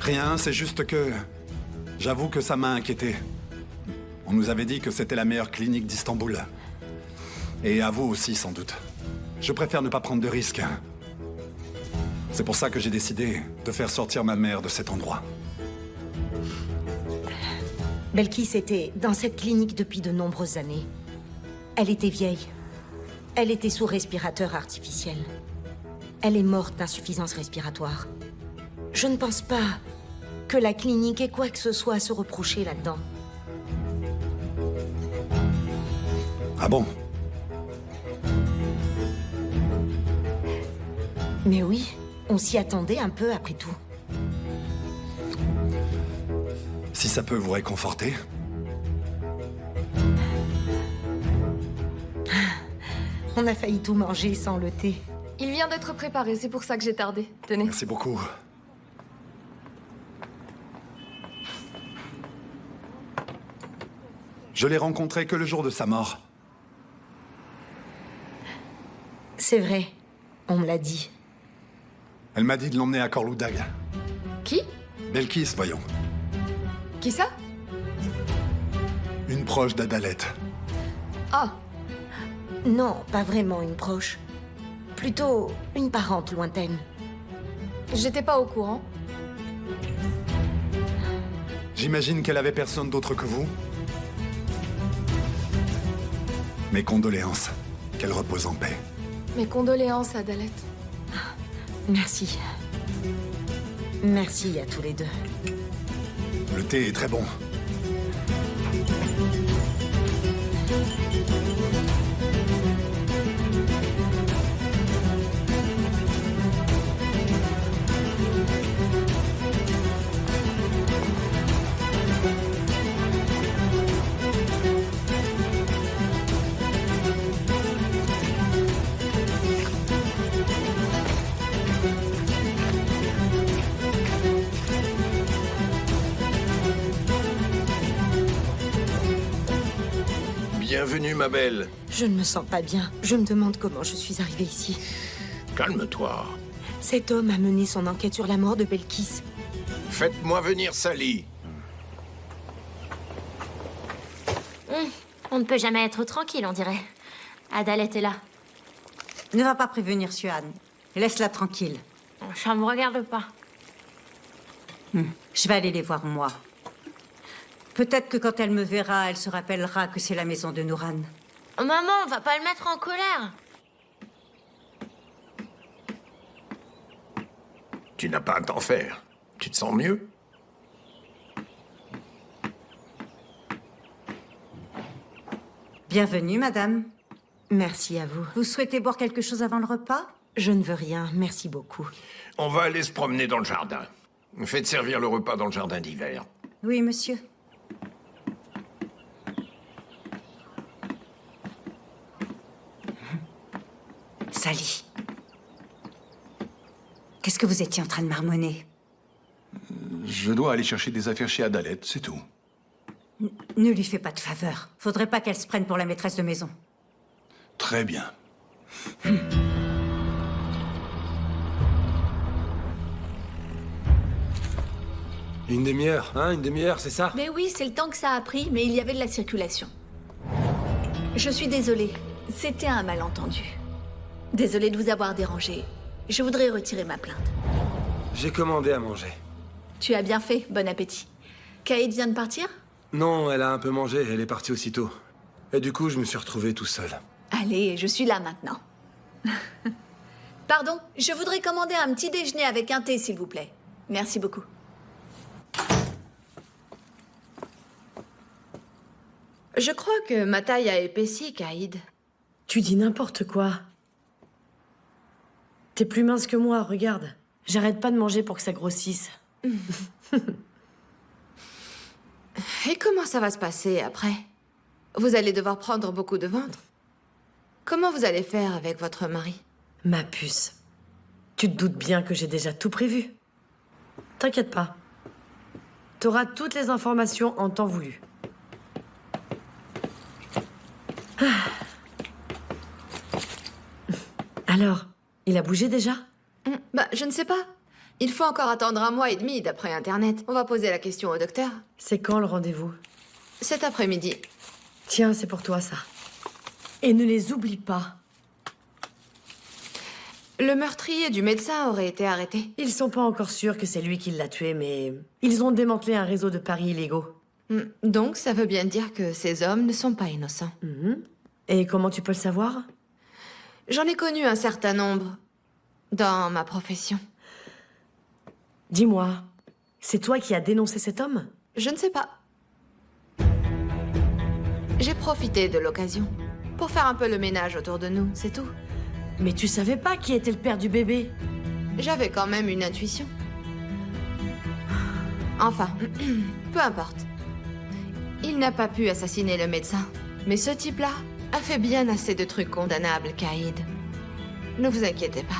Rien, c'est juste que... J'avoue que ça m'a inquiété. On nous avait dit que c'était la meilleure clinique d'Istanbul. Et à vous aussi, sans doute. Je préfère ne pas prendre de risques. C'est pour ça que j'ai décidé de faire sortir ma mère de cet endroit. Belkis était dans cette clinique depuis de nombreuses années. Elle était vieille. Elle était sous respirateur artificiel. Elle est morte d'insuffisance respiratoire. Je ne pense pas que la clinique ait quoi que ce soit à se reprocher là-dedans. Ah bon? Mais oui, on s'y attendait un peu après tout. Si ça peut vous réconforter. On a failli tout manger sans le thé. Il vient d'être préparé, c'est pour ça que j'ai tardé. Tenez. Merci beaucoup. Je l'ai rencontré que le jour de sa mort. C'est vrai, on me l'a dit. Elle m'a dit de l'emmener à Korludag. Qui? Belkis, voyons. Qui ça? Une proche d'Adalet. Ah, Non, pas vraiment une proche. Plutôt une parente lointaine. j'étais pas au courant. J'imagine qu'elle avait personne d'autre que vous. Mes condoléances. Qu'elle repose en paix. Mes condoléances à Dalet. Merci. Merci à tous les deux. Le thé est très bon. Bienvenue, ma belle. Je ne me sens pas bien. Je me demande comment je suis arrivée ici. Calme-toi. Cet homme a mené son enquête sur la mort de Belkis. Faites-moi venir Sally. On ne peut jamais être tranquille, on dirait. Adalet est là. Ne va pas prévenir Suhan. Laisse-la tranquille. Ça me regarde pas. Je vais aller les voir, moi. Peut-être que quand elle me verra, elle se rappellera que c'est la maison de Nouran. Maman, on va pas le mettre en colère. Tu n'as pas à t'en faire. Tu te sens mieux? Bienvenue, madame. Merci à vous. Vous souhaitez boire quelque chose avant le repas? Je ne veux rien, merci beaucoup. On va aller se promener dans le jardin. Faites servir le repas dans le jardin d'hiver. Oui, monsieur. Sally. Qu'est-ce que vous étiez en train de marmonner? Je dois aller chercher des affaires chez Adalet, c'est tout. Ne lui fais pas de faveur. Faudrait pas qu'elle se prenne pour la maîtresse de maison. Très bien. Une demi-heure, hein? Une demi-heure, c'est ça? Mais oui, c'est le temps que ça a pris, mais il y avait de la circulation. Je suis désolée. C'était un malentendu. Désolée de vous avoir dérangé. Je voudrais retirer ma plainte. J'ai commandé à manger. Tu as bien fait, bon appétit. Kaïd vient de partir? Non, elle a un peu mangé, elle est partie aussitôt. Et du coup, je me suis retrouvé tout seul. Allez, je suis là maintenant. Pardon, je voudrais commander un petit déjeuner avec un thé, s'il vous plaît. Merci beaucoup. Je crois que ma taille a épaissi, Kaïd. Tu dis n'importe quoi. T'es plus mince que moi, regarde. J'arrête pas de manger pour que ça grossisse. Et comment ça va se passer après? Vous allez devoir prendre beaucoup de ventre. Comment vous allez faire avec votre mari? Ma puce. Tu te doutes bien que j'ai déjà tout prévu. T'inquiète pas. T'auras toutes les informations en temps voulu. Ah. Alors, il a bougé déjà? Bah, je ne sais pas. Il faut encore attendre 1 mois et demi d'après Internet. On va poser la question au docteur. C'est quand le rendez-vous? Cet après-midi. Tiens, c'est pour toi, ça. Et ne les oublie pas. Le meurtrier du médecin aurait été arrêté. Ils sont pas encore sûrs que c'est lui qui l'a tué, mais ils ont démantelé un réseau de paris illégaux. Donc, ça veut bien dire que ces hommes ne sont pas innocents. Et comment tu peux le savoir? J'en ai connu un certain nombre dans ma profession. Dis-moi, c'est toi qui as dénoncé cet homme? Je ne sais pas. J'ai profité de l'occasion pour faire un peu le ménage autour de nous, c'est tout. Mais tu savais pas qui était le père du bébé? J'avais quand même une intuition. Enfin, peu importe. Il n'a pas pu assassiner le médecin. Mais ce type-là a fait bien assez de trucs condamnables, Caïd. Ne vous inquiétez pas.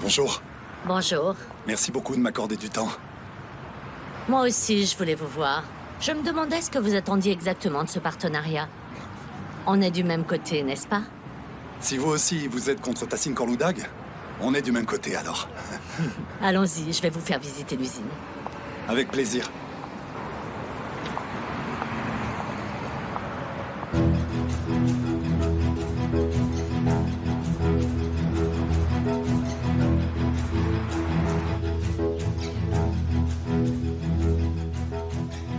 Bonjour. Bonjour. Merci beaucoup de m'accorder du temps. Moi aussi, je voulais vous voir. Je me demandais ce que vous attendiez exactement de ce partenariat. On est du même côté, n'est-ce pas? Si vous aussi, vous êtes contre Tassine Korloudag, on est du même côté alors. Allons-y, je vais vous faire visiter l'usine. Avec plaisir.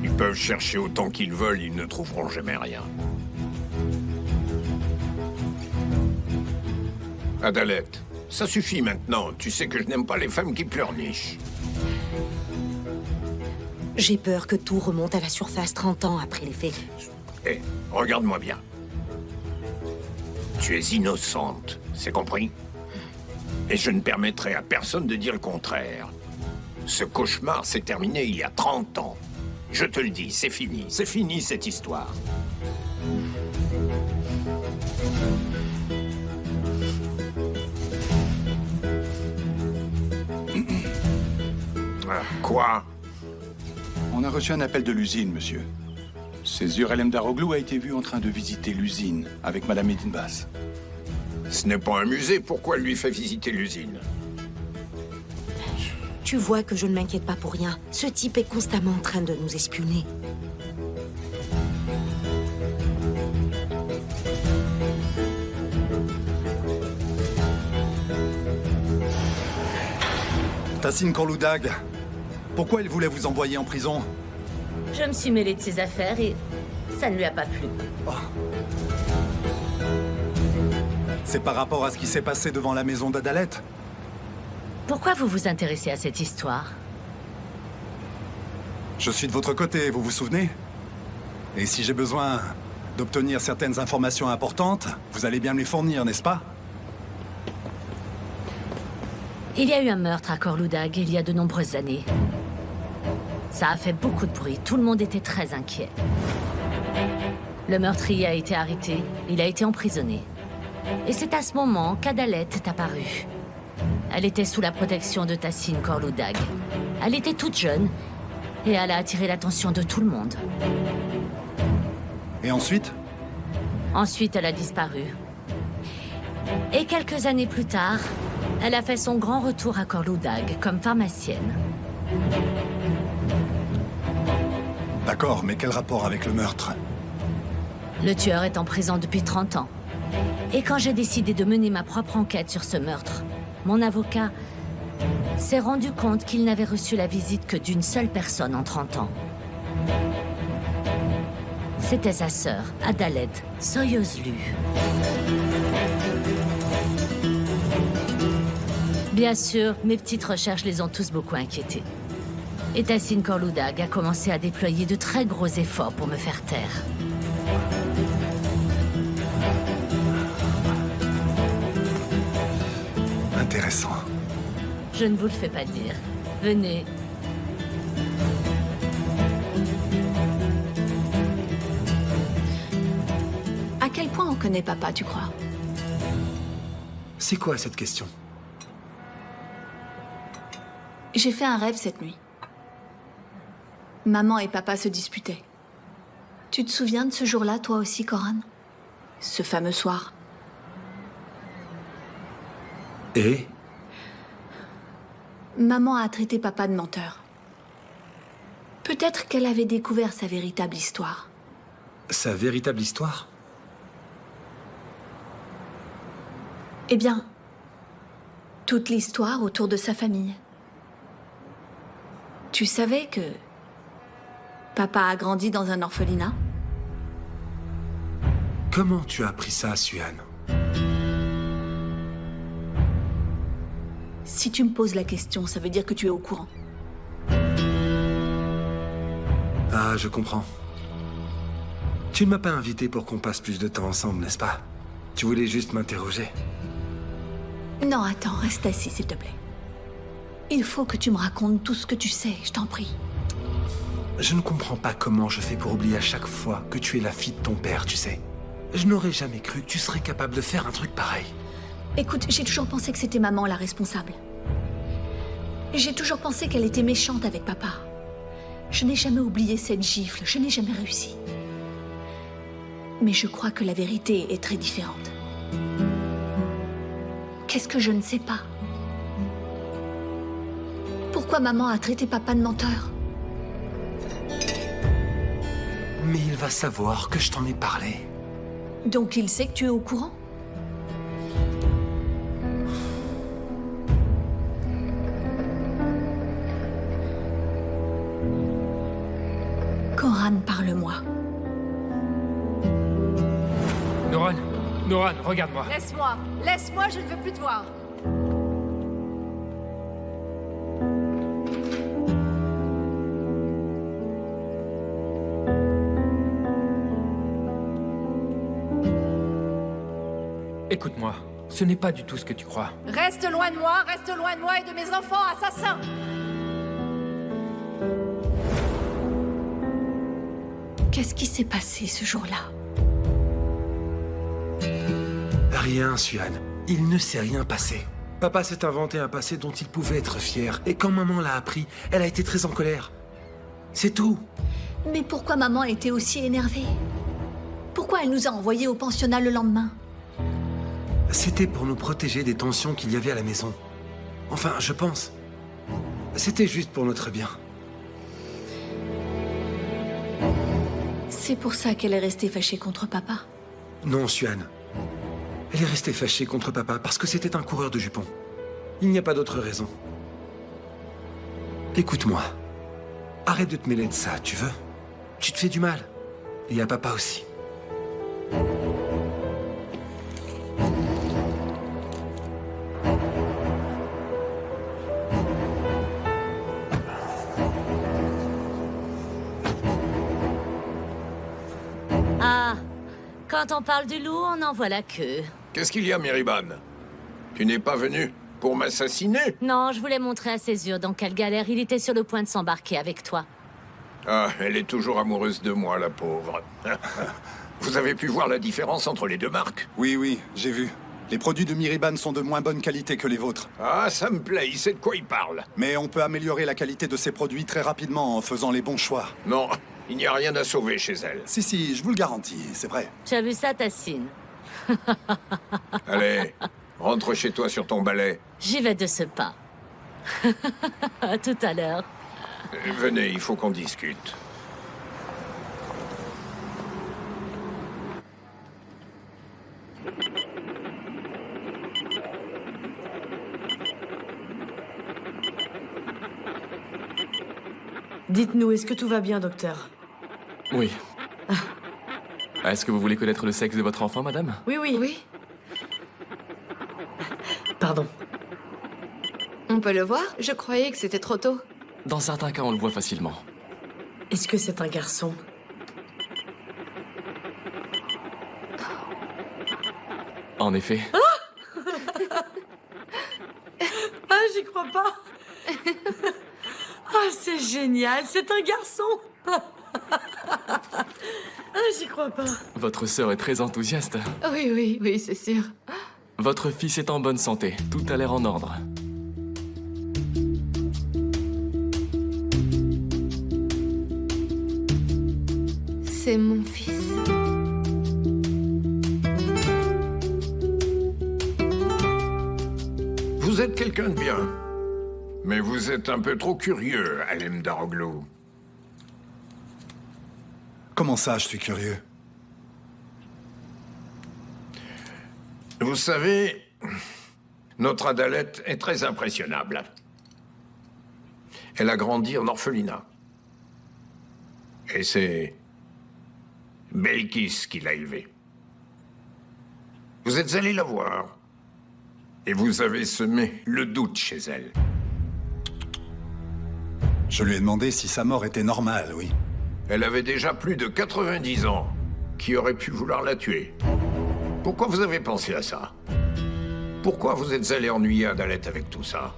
Ils peuvent chercher autant qu'ils veulent, ils ne trouveront jamais rien. Adalette, ça suffit maintenant. Tu sais que je n'aime pas les femmes qui pleurnichent. J'ai peur que tout remonte à la surface 30 ans après les faits. Hé, regarde-moi bien. Tu es innocente, c'est compris? Et je ne permettrai à personne de dire le contraire. Ce cauchemar s'est terminé il y a 30 ans. Je te le dis, c'est fini cette histoire. Quoi? On a reçu un appel de l'usine, monsieur. Césure El Mdaroglou a été vu en train de visiter l'usine avec Madame Edinbass. Ce n'est pas un musée, pourquoi elle lui fait visiter l'usine? Tu vois que je ne m'inquiète pas pour rien. Ce type est constamment en train de nous espionner. Tassine Korloudag, pourquoi elle voulait vous envoyer en prison? Je me suis mêlée de ses affaires et ça ne lui a pas plu. Oh. C'est par rapport à ce qui s'est passé devant la maison d'Adalette? Pourquoi vous vous intéressez à cette histoire? Je suis de votre côté, vous vous souvenez? Et si j'ai besoin d'obtenir certaines informations importantes, vous allez bien me les fournir, n'est-ce pas? Il y a eu un meurtre à Korloudag il y a de nombreuses années. Ça a fait beaucoup de bruit, tout le monde était très inquiet. Le meurtrier a été arrêté, il a été emprisonné. Et c'est à ce moment qu'Adalette est apparue. Elle était sous la protection de Tassine Korloudag. Elle était toute jeune et elle a attiré l'attention de tout le monde. Et ensuite? Ensuite, elle a disparu. Et quelques années plus tard, elle a fait son grand retour à Korloudag comme pharmacienne. D'accord, mais quel rapport avec le meurtre? Le tueur est en prison depuis 30 ans. Et quand j'ai décidé de mener ma propre enquête sur ce meurtre, mon avocat s'est rendu compte qu'il n'avait reçu la visite que d'une seule personne en 30 ans. C'était sa sœur, Adalette Soyuzlu. Bien sûr, mes petites recherches les ont tous beaucoup inquiétés. Et Tassine Korloudag a commencé à déployer de très gros efforts pour me faire taire. Intéressant. Je ne vous le fais pas dire. Venez. À quel point on connaît papa, tu crois? C'est quoi cette question? J'ai fait un rêve cette nuit. Maman et papa se disputaient. Tu te souviens de ce jour-là, toi aussi, Coran? Ce fameux soir. Et? Maman a traité papa de menteur. Peut-être qu'elle avait découvert sa véritable histoire. Sa véritable histoire? Eh bien, toute l'histoire autour de sa famille. Tu savais que papa a grandi dans un orphelinat? Comment tu as appris ça, Suhan? Si tu me poses la question, ça veut dire que tu es au courant. Ah, je comprends. Tu ne m'as pas invité pour qu'on passe plus de temps ensemble, n'est-ce pas? Tu voulais juste m'interroger. Non, attends, reste assis, s'il te plaît. Il faut que tu me racontes tout ce que tu sais, je t'en prie. Je ne comprends pas comment je fais pour oublier à chaque fois que tu es la fille de ton père, tu sais. Je n'aurais jamais cru que tu serais capable de faire un truc pareil. Écoute, j'ai toujours pensé que c'était maman la responsable. J'ai toujours pensé qu'elle était méchante avec papa. Je n'ai jamais oublié cette gifle, je n'ai jamais réussi. Mais je crois que la vérité est très différente. Qu'est-ce que je ne sais pas? Pourquoi maman a traité papa de menteur? Mais il va savoir que je t'en ai parlé. Donc il sait que tu es au courant? Coran, parle-moi. Noran, regarde-moi. Laisse-moi, je ne veux plus te voir. Écoute-moi, ce n'est pas du tout ce que tu crois. Reste loin de moi et de mes enfants assassins. Qu'est-ce qui s'est passé ce jour-là? Rien, Suhan. Il ne s'est rien passé. Papa s'est inventé un passé dont il pouvait être fier. Et quand maman l'a appris, elle a été très en colère. C'est tout. Mais pourquoi maman était aussi énervée? Pourquoi elle nous a envoyés au pensionnat le lendemain? C'était pour nous protéger des tensions qu'il y avait à la maison. Enfin, je pense. C'était juste pour notre bien. C'est pour ça qu'elle est restée fâchée contre papa? Non, Suhan. Elle est restée fâchée contre papa parce que c'était un coureur de jupons. Il n'y a pas d'autre raison. Écoute-moi. Arrête de te mêler de ça, tu veux? Tu te fais du mal. Et à papa aussi. Ah, quand on parle du loup, on en voit la queue. Qu'est-ce qu'il y a, Miriban? Tu n'es pas venu pour m'assassiner? Non, je voulais montrer à Césure dans quelle galère il était sur le point de s'embarquer avec toi. Ah, elle est toujours amoureuse de moi, la pauvre. Vous avez pu voir la différence entre les deux marques? Oui, j'ai vu. Les produits de Miriban sont de moins bonne qualité que les vôtres. Ah, ça me plaît, il sait de quoi il parle. Mais on peut améliorer la qualité de ces produits très rapidement en faisant les bons choix. Non, il n'y a rien à sauver chez elle. Si, je vous le garantis, c'est vrai. Tu as vu ça, Tassine? Allez, rentre chez toi sur ton balai. J'y vais de ce pas. À tout à l'heure. Venez, il faut qu'on discute. Dites-nous, est-ce que tout va bien, docteur? Oui. Est-ce que vous voulez connaître le sexe de votre enfant, madame? Oui. Oui. Pardon. On peut le voir? Je croyais que c'était trop tôt. Dans certains cas, on le voit facilement. Est-ce que c'est un garçon? En effet. Ah, j'y crois pas. Ah, c'est génial, c'est un garçon. Ah, j'y crois pas. Votre sœur est très enthousiaste. Oui, c'est sûr. Votre fils est en bonne santé. Tout a l'air en ordre. C'est mon fils. Vous êtes quelqu'un de bien. Mais vous êtes un peu trop curieux, Alem Daroglu. Comment ça, je suis curieux? Vous savez, notre Adalet est très impressionnable. Elle a grandi en orphelinat. Et c'est Belkis qui l'a élevée. Vous êtes allé la voir. Et vous avez semé le doute chez elle. Je lui ai demandé si sa mort était normale, oui. Elle avait déjà plus de 90 ans. Qui aurait pu vouloir la tuer? Pourquoi vous avez pensé à ça? Pourquoi vous êtes allé ennuyer Adalet avec tout ça?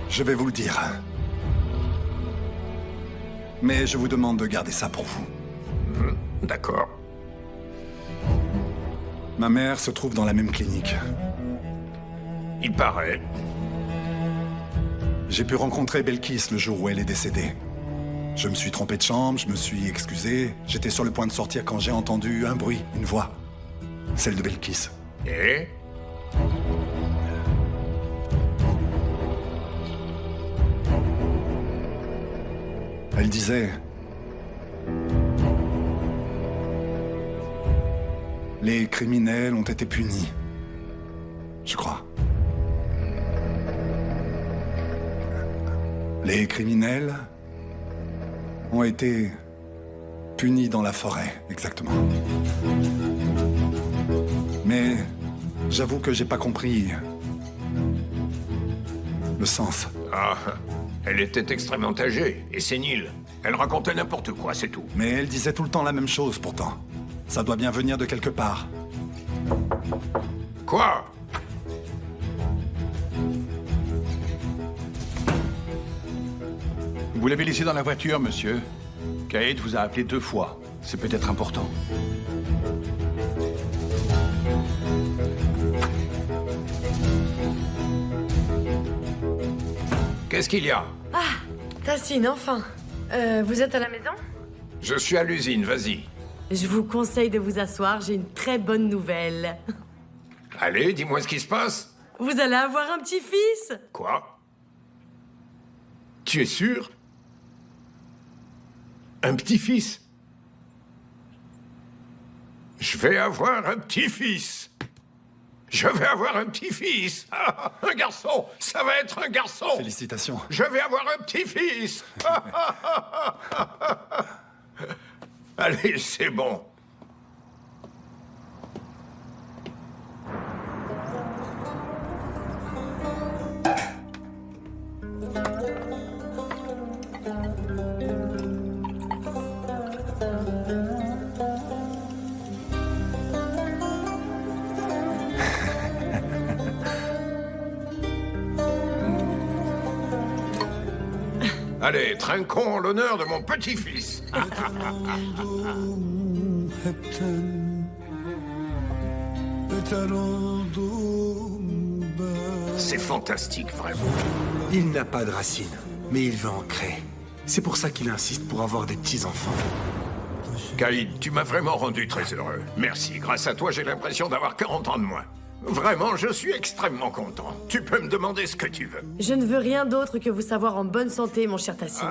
Je vais vous le dire. Mais je vous demande de garder ça pour vous. D'accord. Ma mère se trouve dans la même clinique. Il paraît. J'ai pu rencontrer Belkis le jour où elle est décédée. Je me suis trompé de chambre, je me suis excusé. J'étais sur le point de sortir quand j'ai entendu un bruit, une voix. Celle de Belkis. Et? Elle disait... Les criminels ont été punis. Je crois. Les criminels ont été punis dans la forêt, exactement. Mais j'avoue que j'ai pas compris le sens. Ah, elle était extrêmement âgée et sénile. Elle racontait n'importe quoi, c'est tout. Mais elle disait tout le temps la même chose, pourtant. Ça doit bien venir de quelque part. Quoi? Vous l'avez laissé dans la voiture, monsieur. Kaïd vous a appelé 2 fois. C'est peut-être important. Qu'est-ce qu'il y a? Ah, Tassine, enfin. Vous êtes à la maison? Je suis à l'usine, vas-y. Je vous conseille de vous asseoir, j'ai une très bonne nouvelle. Allez, dis-moi ce qui se passe. Vous allez avoir un petit-fils. Quoi? Tu es sûr? Un petit-fils? Je vais avoir un petit-fils. Je vais avoir un petit-fils. Ah, un garçon. Ça va être un garçon. Félicitations. Je vais avoir un petit-fils. Allez, c'est bon. Allez, trinquons en l'honneur de mon petit-fils. C'est fantastique, vraiment. Il n'a pas de racines, mais il veut en créer. C'est pour ça qu'il insiste pour avoir des petits-enfants. Kaïd, tu m'as vraiment rendu très heureux. Merci, grâce à toi, j'ai l'impression d'avoir 40 ans de moins. Vraiment, je suis extrêmement content. Tu peux me demander ce que tu veux. Je ne veux rien d'autre que vous savoir en bonne santé, mon cher Tassine.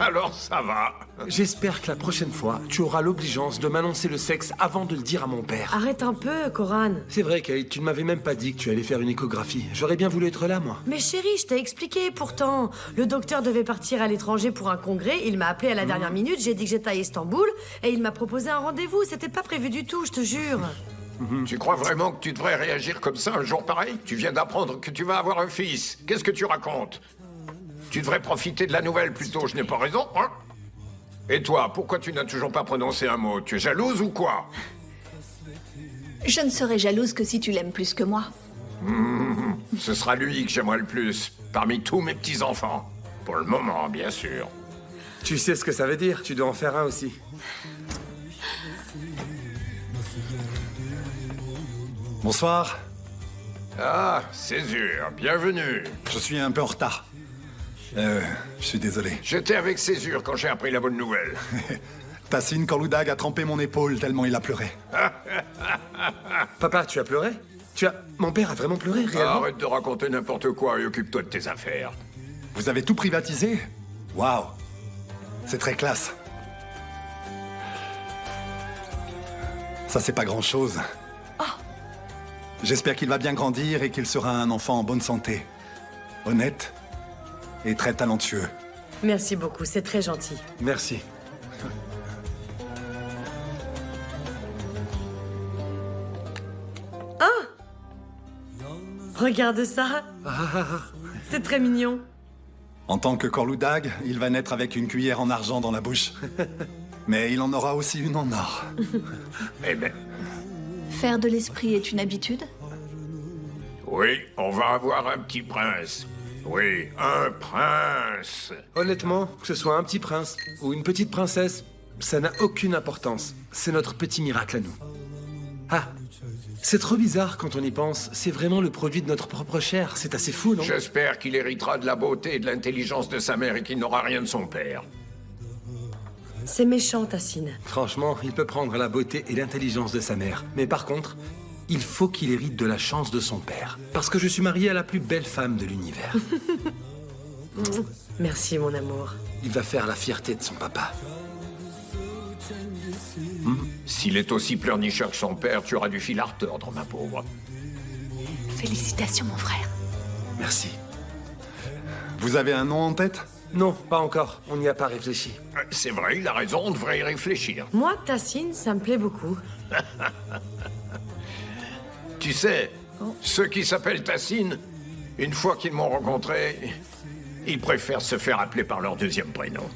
Alors ça va. J'espère que la prochaine fois, tu auras l'obligeance de m'annoncer le sexe avant de le dire à mon père. Arrête un peu, Coran. C'est vrai, Kate, tu ne m'avais même pas dit que tu allais faire une échographie. J'aurais bien voulu être là, moi. Mais chérie, je t'ai expliqué pourtant. Le docteur devait partir à l'étranger pour un congrès. Il m'a appelé à la dernière minute. J'ai dit que j'étais à Istanbul et il m'a proposé un rendez-vous. C'était pas prévu du tout, je te jure. Tu crois vraiment que tu devrais réagir comme ça un jour pareil? Tu viens d'apprendre que tu vas avoir un fils. Qu'est-ce que tu racontes? Tu devrais profiter de la nouvelle plutôt, je n'ai pas raison, hein? Et toi, pourquoi tu n'as toujours pas prononcé un mot? Tu es jalouse ou quoi? Je ne serai jalouse que si tu l'aimes plus que moi. Ce sera lui que j'aimerais le plus, parmi tous mes petits-enfants. Pour le moment, bien sûr. Tu sais ce que ça veut dire, tu dois en faire un aussi. Bonsoir. Ah, Césure, bienvenue. Je suis un peu en retard. Je suis désolé. J'étais avec Césure quand j'ai appris la bonne nouvelle. Tassine Corloudag a trempé mon épaule tellement il a pleuré. Papa, tu as pleuré? Mon père a vraiment pleuré, réellement? Arrête de raconter n'importe quoi et occupe-toi de tes affaires. Vous avez tout privatisé? Waouh. C'est très classe. Ça, c'est pas grand-chose. J'espère qu'il va bien grandir et qu'il sera un enfant en bonne santé. Honnête et très talentueux. Merci beaucoup, c'est très gentil. Merci. Regarde ça. C'est très mignon. En tant que Corloudag, il va naître avec une cuillère en argent dans la bouche. Mais il en aura aussi une en or. Eh ben... Faire de l'esprit est une habitude? Oui, on va avoir un petit prince. Oui, un prince. Honnêtement, que ce soit un petit prince ou une petite princesse, ça n'a aucune importance. C'est notre petit miracle à nous. Ah, c'est trop bizarre quand on y pense. C'est vraiment le produit de notre propre chair. C'est assez fou, non? J'espère qu'il héritera de la beauté et de l'intelligence de sa mère et qu'il n'aura rien de son père. C'est méchant, Tassine. Franchement, il peut prendre la beauté et l'intelligence de sa mère. Mais par contre, il faut qu'il hérite de la chance de son père. Parce que je suis marié à la plus belle femme de l'univers. Merci, mon amour. Il va faire la fierté de son papa. S'il est aussi pleurnicheur que son père, tu auras du fil à retordre, ma pauvre. Félicitations, mon frère. Merci. Vous avez un nom en tête? Non, pas encore. On n'y a pas réfléchi. C'est vrai, il a raison, on devrait y réfléchir. Moi, Tassine, ça me plaît beaucoup. Tu sais, ceux qui s'appellent Tassine, une fois qu'ils m'ont rencontré, ils préfèrent se faire appeler par leur deuxième prénom.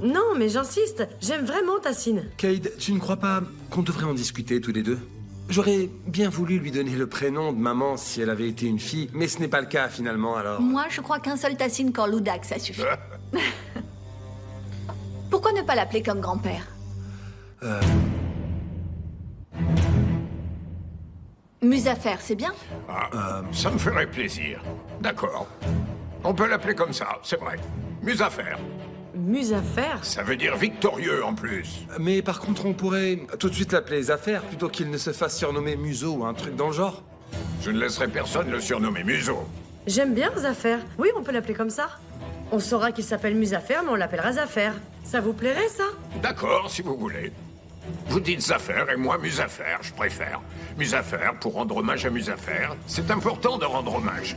Non, mais j'insiste. J'aime vraiment Tassine. Cade, tu ne crois pas qu'on devrait en discuter tous les deux? J'aurais bien voulu lui donner le prénom de maman si elle avait été une fille, mais ce n'est pas le cas finalement, alors... Moi, je crois qu'un seul Tassine Corloudag, ça suffit. Pourquoi ne pas l'appeler comme grand-père? Muzafer, c'est bien? Ça me ferait plaisir. D'accord. On peut l'appeler comme ça, c'est vrai. Muzafer. Muzafer? Ça veut dire victorieux en plus. Mais par contre, on pourrait tout de suite l'appeler Zafer, plutôt qu'il ne se fasse surnommer Museau ou un truc dans le genre. Je ne laisserai personne le surnommer Museau. J'aime bien Zafer. Oui, on peut l'appeler comme ça. On saura qu'il s'appelle Muzafer, mais on l'appellera Zafer. Ça vous plairait, ça? D'accord, si vous voulez. Vous dites Zafer et moi Muzafer, je préfère. Muzafer, pour rendre hommage à Muzafer, c'est important de rendre hommage.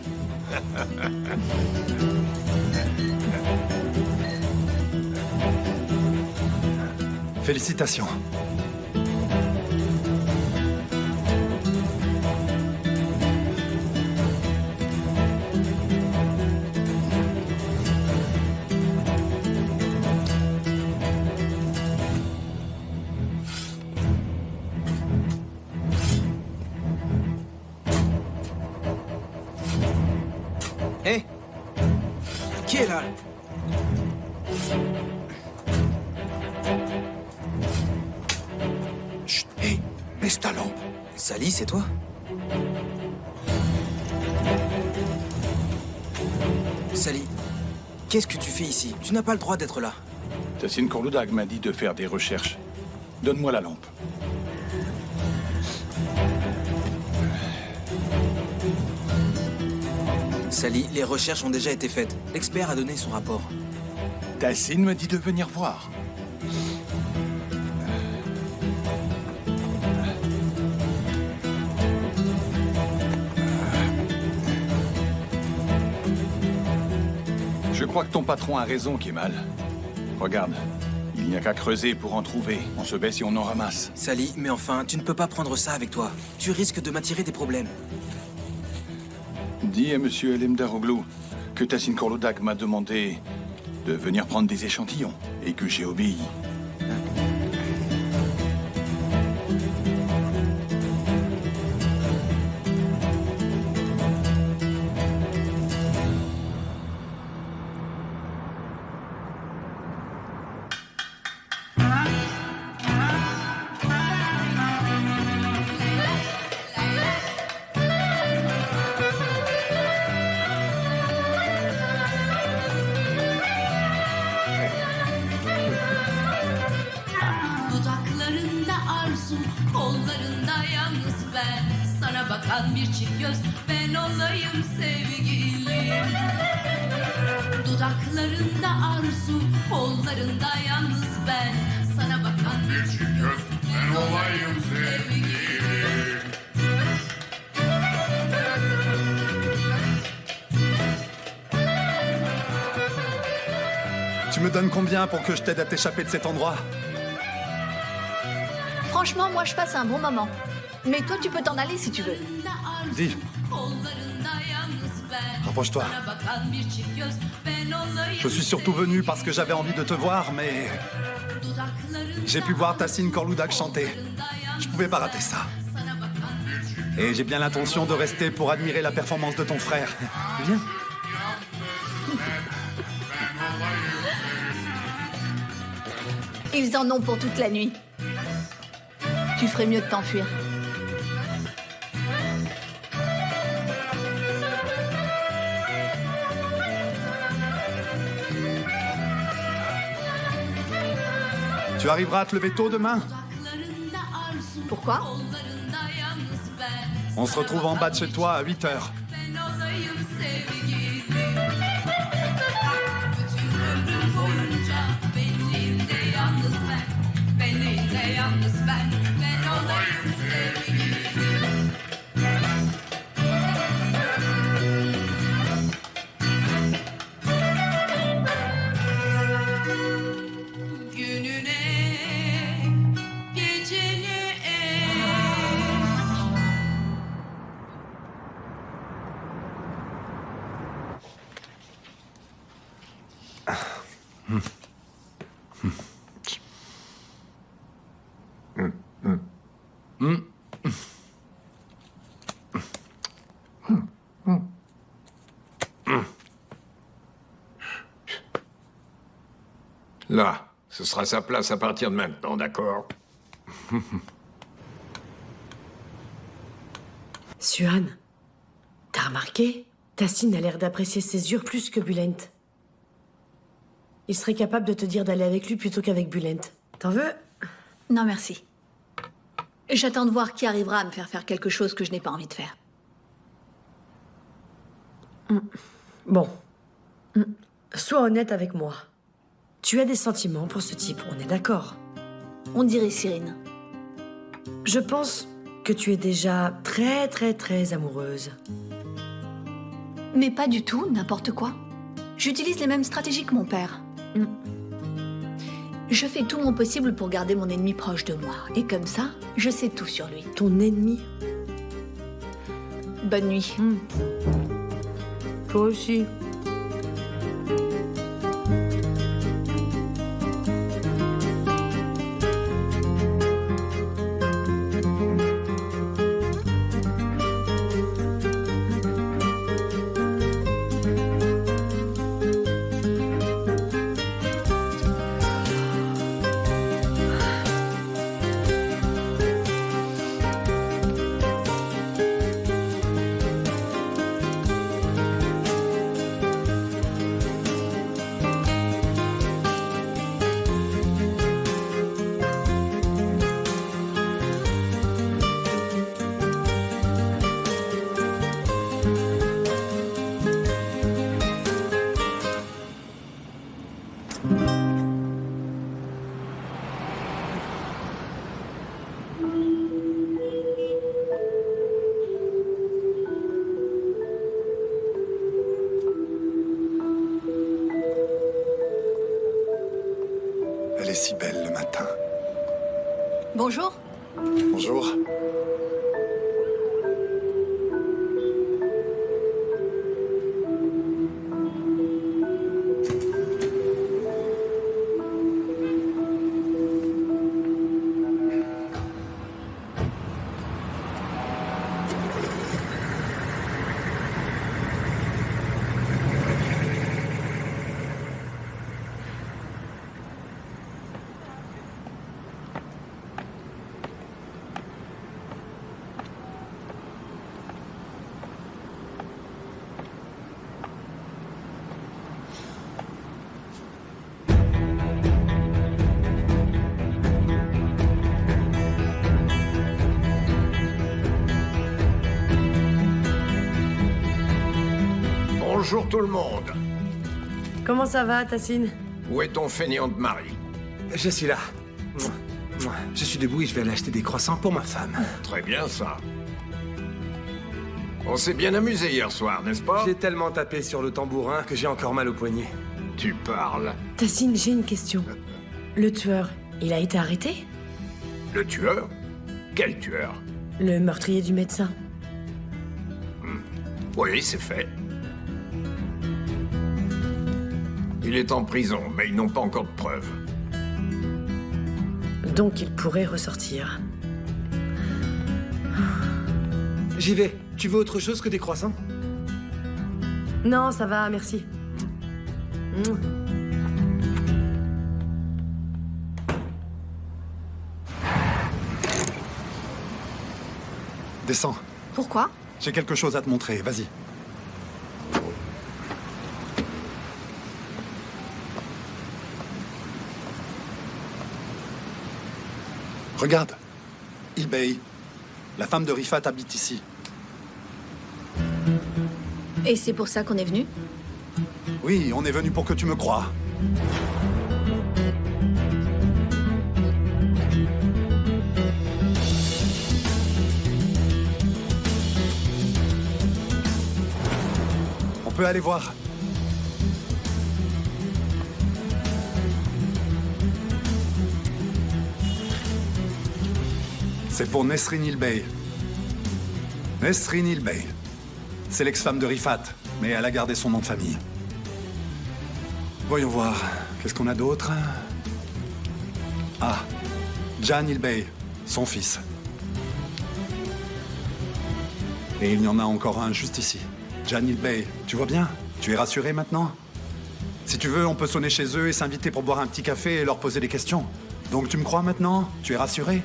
Félicitations. Hé! Qui est là? Chut, hé, baisse ta lampe. Sally, c'est toi? Sally, qu'est-ce que tu fais ici? Tu n'as pas le droit d'être là. Tassine Corloudag m'a dit de faire des recherches. Donne-moi la lampe. Sally, les recherches ont déjà été faites. L'expert a donné son rapport. Tassine m'a dit de venir voir. Je crois que ton patron a raison, Kemal. Regarde, il n'y a qu'à creuser pour en trouver. On se baisse et on en ramasse. Sally, mais enfin, tu ne peux pas prendre ça avec toi. Tu risques de m'attirer des problèmes. Dis à Monsieur Elem-Daroglu que Tassine Korloudak m'a demandé de venir prendre des échantillons et que j'ai obéi. Dudaklarında arzu, kollarında yalnız ben. Sana bakan bir çift göz, ben olayım sevgilim. Dudaklarında arzu, kollarında yalnız ben. Sana bakan bir çift göz, ben olayım sevgilim. Tu me donnes combien pour que je t'aide à t'échapper de cet endroit? Franchement, moi, je passe un bon moment. Mais toi, tu peux t'en aller si tu veux. Dis, rapproche-toi. Je suis surtout venu parce que j'avais envie de te voir, mais... J'ai pu voir Tassine Korloudak chanter. Je pouvais pas rater ça. Et j'ai bien l'intention de rester pour admirer la performance de ton frère. Viens. Ils en ont pour toute la nuit. Tu ferais mieux de t'enfuir. Tu arriveras à te lever tôt demain? Pourquoi? On se retrouve en bas de chez toi à 8 heures. Là, ce sera sa place à partir de maintenant, d'accord? Suhan, t'as remarqué? Tassine a l'air d'apprécier Césure plus que Bulent. Il serait capable de te dire d'aller avec lui plutôt qu'avec Bulent. T'en veux? Non, merci. J'attends de voir qui arrivera à me faire faire quelque chose que je n'ai pas envie de faire. Bon. Sois honnête avec moi. Tu as des sentiments pour ce type, on est d'accord? On dirait Cyrine. Je pense que tu es déjà très très très amoureuse. Mais pas du tout, n'importe quoi. J'utilise les mêmes stratégies que mon père. Je fais tout mon possible pour garder mon ennemi proche de moi. Et comme ça, je sais tout sur lui. Ton ennemi? Bonne nuit. Toi aussi. Elle est si belle le matin. Bonjour. Bonjour. Bonjour tout le monde. Comment ça va, Tassine? Où est ton fainéant de mari? Je suis là. Je suis debout et je vais aller acheter des croissants pour ma femme. Très bien ça. On s'est bien amusé hier soir, n'est-ce pas? J'ai tellement tapé sur le tambourin que j'ai encore mal au poignet. Tu parles. Tassine, j'ai une question. Le tueur, il a été arrêté? Le tueur? Quel tueur? Le meurtrier du médecin. Oui, c'est fait. Il est en prison, mais ils n'ont pas encore de preuves. Donc il pourrait ressortir. J'y vais. Tu veux autre chose que des croissants? Non, ça va, merci. Descends. Pourquoi? J'ai quelque chose à te montrer, vas-y. Regarde. Ilbey. La femme de Rifat habite ici. Et c'est pour ça qu'on est venu? Oui, on est venu pour que tu me croies. On peut aller voir. C'est pour Nesrine Ilbey. Nesrine Ilbey. C'est l'ex-femme de Rifat, mais elle a gardé son nom de famille. Voyons voir, qu'est-ce qu'on a d'autre? Ah, Jan Ilbey, son fils. Et il y en a encore un juste ici. Jan Ilbey, tu vois bien? Tu es rassuré maintenant? Si tu veux, on peut sonner chez eux et s'inviter pour boire un petit café et leur poser des questions. Donc tu me crois maintenant? Tu es rassuré?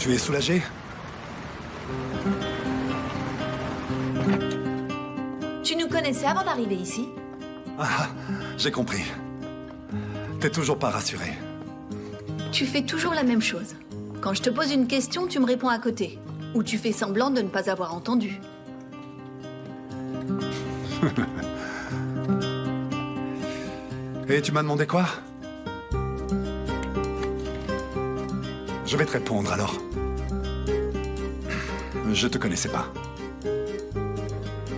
Tu es soulagé? Tu nous connaissais avant d'arriver ici? Ah, j'ai compris. T'es toujours pas rassuré. Tu fais toujours la même chose. Quand je te pose une question, tu me réponds à côté. Ou tu fais semblant de ne pas avoir entendu. Et tu m'as demandé quoi? Je vais te répondre alors. Je te connaissais pas.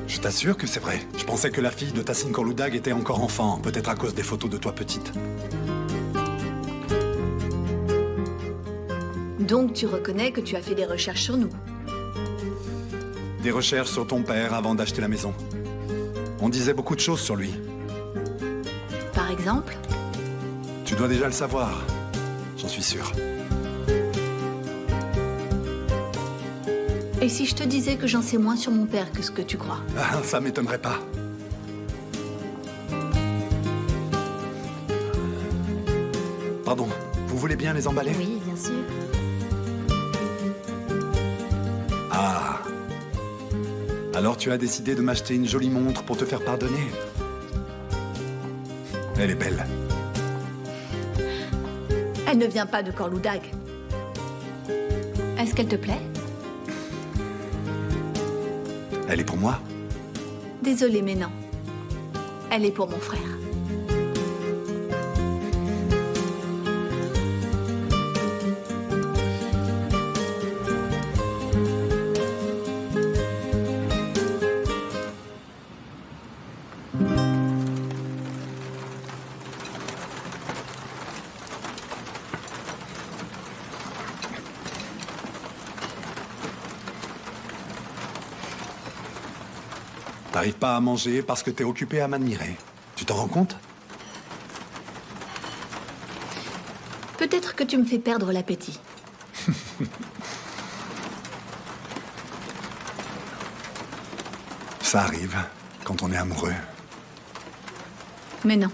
Je t'assure que c'est vrai. Je pensais que la fille de Tassine Korloudag était encore enfant, peut-être à cause des photos de toi petite. Donc tu reconnais que tu as fait des recherches sur nous. Des recherches sur ton père avant d'acheter la maison. On disait beaucoup de choses sur lui. Par exemple? Tu dois déjà le savoir. J'en suis sûr. Et si je te disais que j'en sais moins sur mon père que ce que tu crois? Ah, ça m'étonnerait pas. Pardon, vous voulez bien les emballer? Oui, bien sûr. Ah. Alors tu as décidé de m'acheter une jolie montre pour te faire pardonner? Elle est belle. Elle ne vient pas de Korloudag. Est-ce qu'elle te plaît? Elle est pour moi? Désolée, mais non. Elle est pour mon frère. T'arrives pas à manger parce que t'es occupé à m'admirer. Tu t'en rends compte? Peut-être que tu me fais perdre l'appétit. Ça arrive quand on est amoureux. Mais non.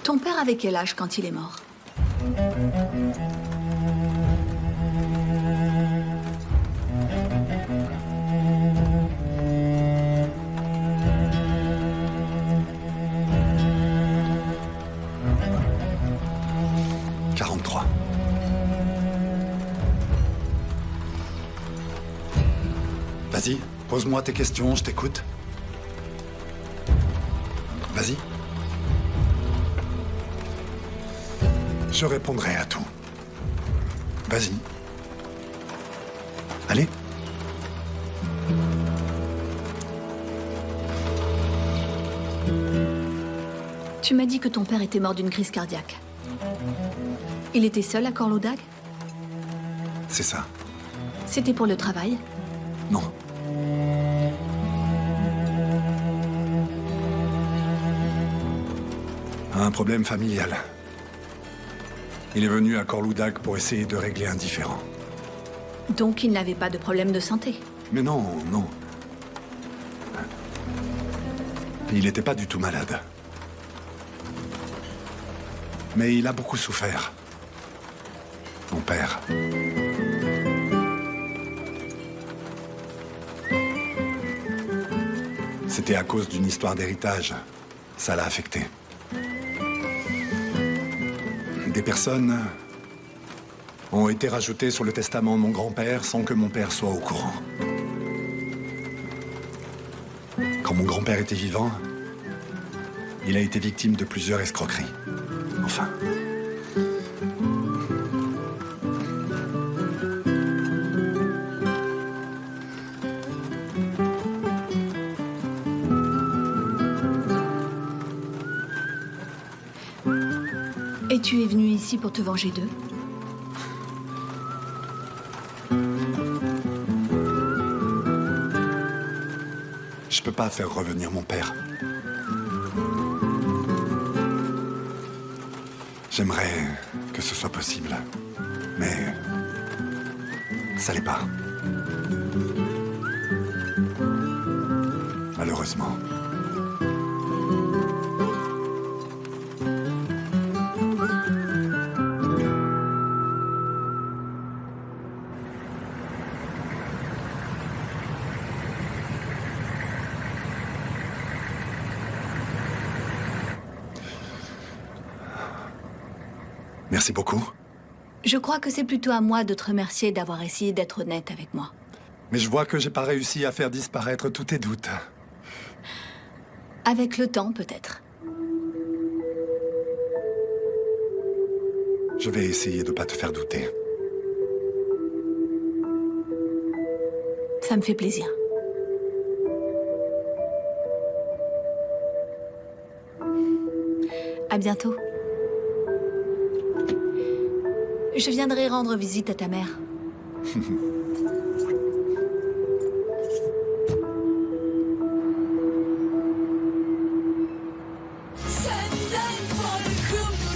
Ton père avait quel âge quand il est mort? Vas-y, pose-moi tes questions, je t'écoute. Vas-y. Je répondrai à tout. Vas-y. Allez. Tu m'as dit que ton père était mort d'une crise cardiaque. Il était seul à Corlodag? C'est ça. C'était pour le travail? Non. Un problème familial. Il est venu à Corlodag pour essayer de régler un différend. Donc il n'avait pas de problème de santé? Mais non, non. Il n'était pas du tout malade. Mais il a beaucoup souffert. Mon père. C'était à cause d'une histoire d'héritage. Ça l'a affecté. Des personnes ont été rajoutées sur le testament de mon grand-père sans que mon père soit au courant. Quand mon grand-père était vivant, il a été victime de plusieurs escroqueries. Enfin. Et tu es venu ici pour te venger d'eux? Je peux pas faire revenir mon père. J'aimerais que ce soit possible, mais ça l'est pas. Malheureusement. Merci beaucoup. Je crois que c'est plutôt à moi de te remercier d'avoir essayé d'être honnête avec moi. Mais je vois que j'ai pas réussi à faire disparaître tous tes doutes. Avec le temps, peut-être. Je vais essayer de pas te faire douter. Ça me fait plaisir. À bientôt. Je viendrai rendre visite à ta mère.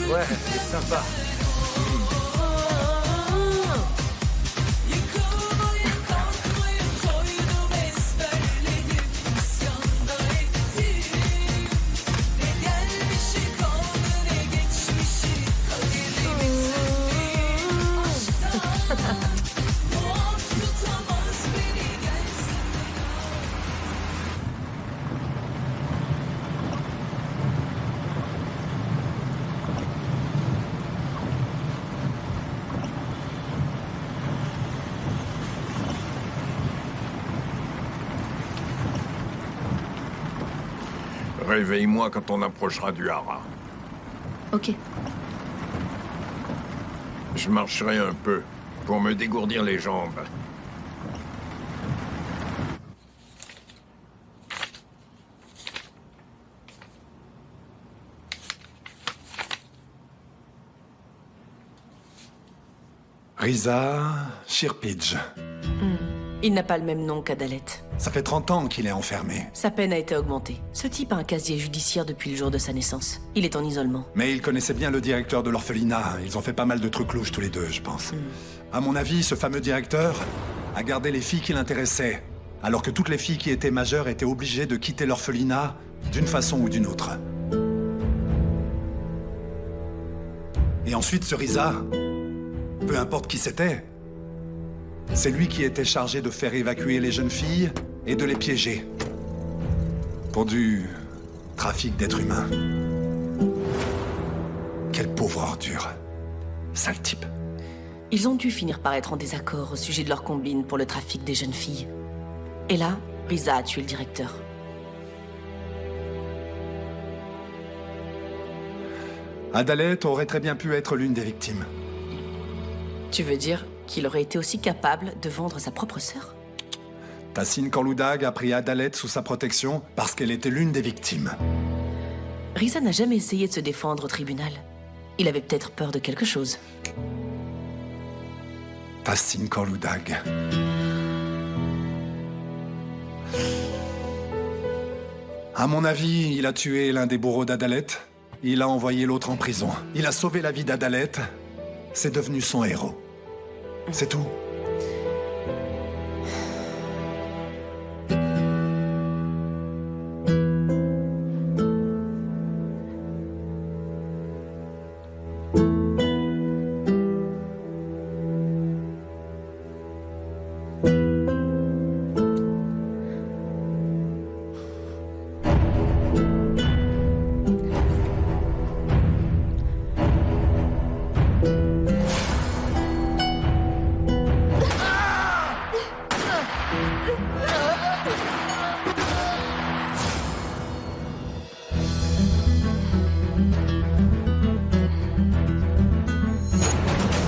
Ouais, c'est sympa. Réveille-moi quand on approchera du haras. Ok. Je marcherai un peu pour me dégourdir les jambes. Riza Shirpidge. Il n'a pas le même nom qu'Adalet. Ça fait 30 ans qu'il est enfermé. Sa peine a été augmentée. Ce type a un casier judiciaire depuis le jour de sa naissance. Il est en isolement. Mais il connaissait bien le directeur de l'orphelinat. Ils ont fait pas mal de trucs louches tous les deux, je pense. À mon avis, ce fameux directeur a gardé les filles qui l'intéressaient, alors que toutes les filles qui étaient majeures étaient obligées de quitter l'orphelinat d'une façon ou d'une autre. Et ensuite, ce Riza, peu importe qui c'était, c'est lui qui était chargé de faire évacuer les jeunes filles et de les piéger. Pour du trafic d'êtres humains. Quelle pauvre ordure. Sale type. Ils ont dû finir par être en désaccord au sujet de leur combine pour le trafic des jeunes filles. Et là, Riza a tué le directeur. Adalet aurait très bien pu être l'une des victimes. Tu veux dire qu'il aurait été aussi capable de vendre sa propre sœur? Tassine Korloudag a pris Adalet sous sa protection parce qu'elle était l'une des victimes. Riza n'a jamais essayé de se défendre au tribunal. Il avait peut-être peur de quelque chose. Tassine Korloudag. À mon avis, il a tué l'un des bourreaux d'Adalet. Il a envoyé l'autre en prison. Il a sauvé la vie d'Adalet. C'est devenu son héros. C'est tout.